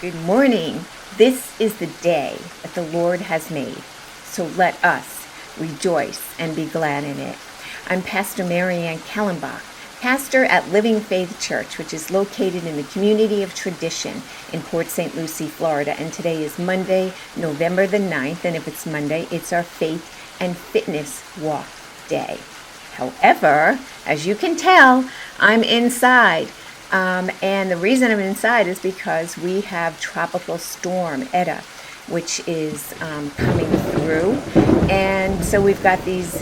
Good morning. This is the day that the Lord has made, so let us rejoice and be glad in it. I'm Pastor Marianne Kellenbach, pastor at Living Faith Church, which is located in the community of Tradition in Port St. Lucie, Florida. And today is Monday, November the 9th. And if it's Monday, it's our Faith and Fitness Walk Day. However, as you can tell, I'm inside. And the reason I'm inside is because we have Tropical Storm Eta, which is coming through. And so we've got these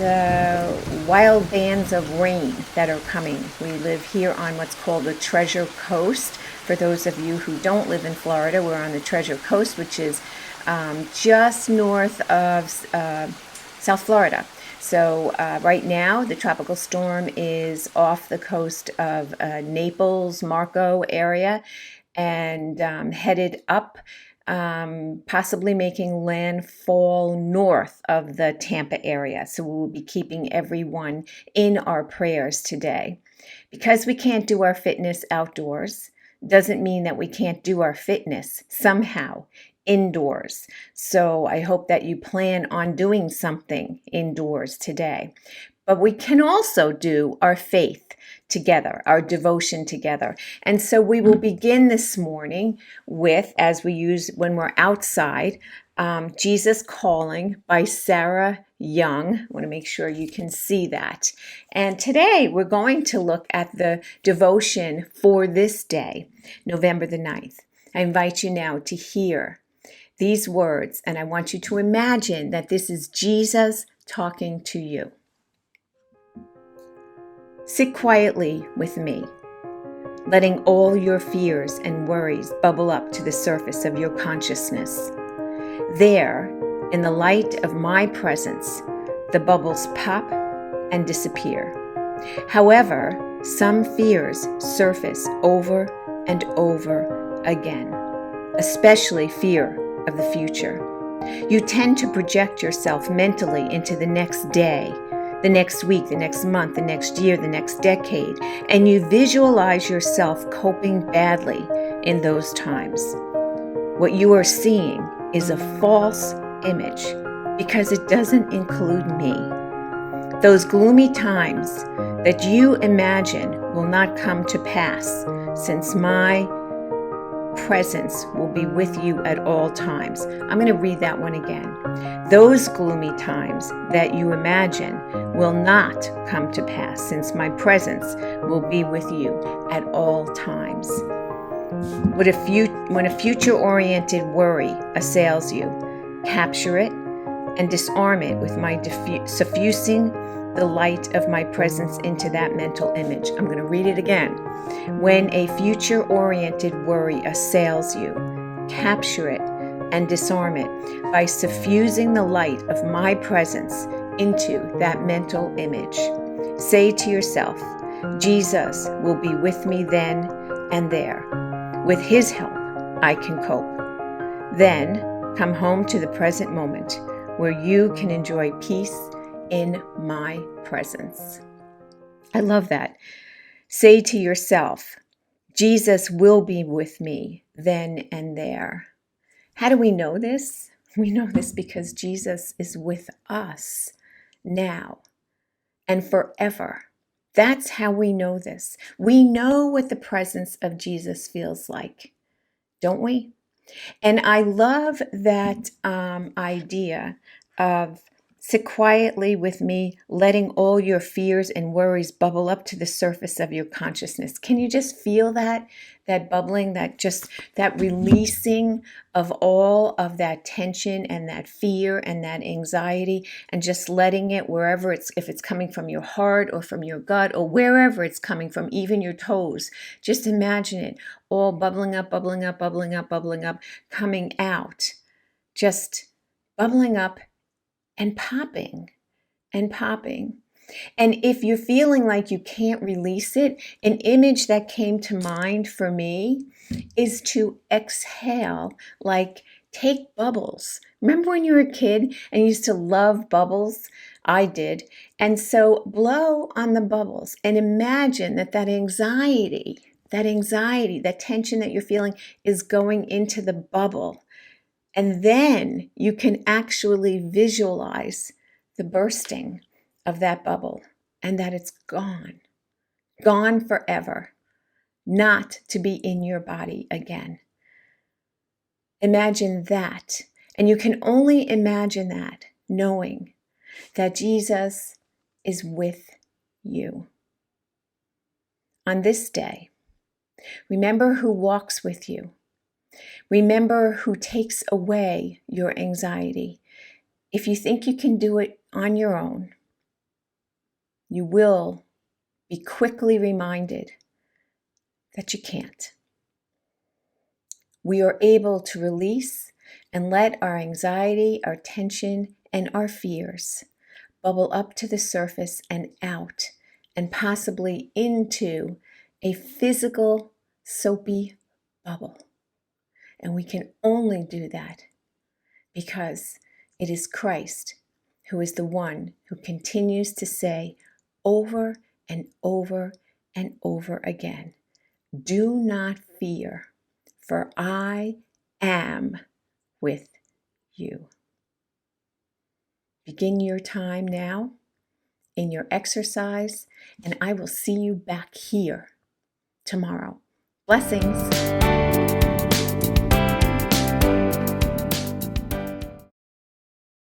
wild bands of rain that are coming. We live here on what's called the Treasure Coast. For those of you who don't live in Florida, we're on the Treasure Coast, which is just north of South Florida. So right now, the tropical storm is off the coast of Naples, Marco area, and headed up, possibly making landfall north of the Tampa area. So we'll be keeping everyone in our prayers today. Because we can't do our fitness outdoors, doesn't mean that we can't do our fitness somehow indoors. So I hope that you plan on doing something indoors today. But we can also do our faith together, our devotion together. And so we will begin this morning with, as we use when we're outside, Jesus Calling by Sarah Young. I want to make sure you can see that. And today we're going to look at the devotion for this day, November the 9th. I invite you now to hear these words, and I want you to imagine that this is Jesus talking to you. Sit quietly with me, letting all your fears and worries bubble up to the surface of your consciousness. There, in the light of my presence, the bubbles pop and disappear. However, some fears surface over and over again, especially fear of the future. You tend to project yourself mentally into the next day, the next week, the next month, the next year, the next decade, and you visualize yourself coping badly in those times. What you are seeing is a false image because it doesn't include me. Those gloomy times that you imagine will not come to pass, since my presence will be with you at all times. I'm going to read that one again. Those gloomy times that you imagine will not come to pass, since my presence will be with you at all times. When a future-oriented worry assails you, capture it and disarm it with my suffusing the light of my presence into that mental image. I'm going to read it again. When a future-oriented worry assails you, capture it and disarm it by suffusing the light of my presence into that mental image. Say to yourself, Jesus will be with me then and there. With his help, I can cope. Then come home to the present moment where you can enjoy peace in my presence. I love that. Say to yourself, Jesus will be with me then and there. How do we know this? We know this because Jesus is with us now and forever. That's how we know this. We know what the presence of Jesus feels like, don't we? And I love that idea of sit quietly with me, letting all your fears and worries bubble up to the surface of your consciousness. Can you just feel that bubbling, that releasing of all of that tension and that fear and that anxiety, and just letting it wherever if it's coming from your heart or from your gut or wherever it's coming from, even your toes. Just imagine it all bubbling up, bubbling up, bubbling up, bubbling up, coming out, just bubbling up and popping and popping. And if you're feeling like you can't release it, an image that came to mind for me is to exhale, like take bubbles. Remember when you were a kid and you used to love bubbles? I did. And so blow on the bubbles and imagine that anxiety that anxiety, that tension that you're feeling is going into the bubble. And then you can actually visualize the bursting of that bubble and that it's gone, gone forever, not to be in your body again. Imagine that. And you can only imagine that knowing that Jesus is with you. On this day, remember who walks with you. Remember who takes away your anxiety. If you think you can do it on your own, you will be quickly reminded that you can't. We are able to release and let our anxiety, our tension, and our fears bubble up to the surface and out, and possibly into a physical soapy bubble. And we can only do that because it is Christ who is the one who continues to say over and over and over again, do not fear, for I am with you. Begin your time now in your exercise, and I will see you back here tomorrow. Blessings.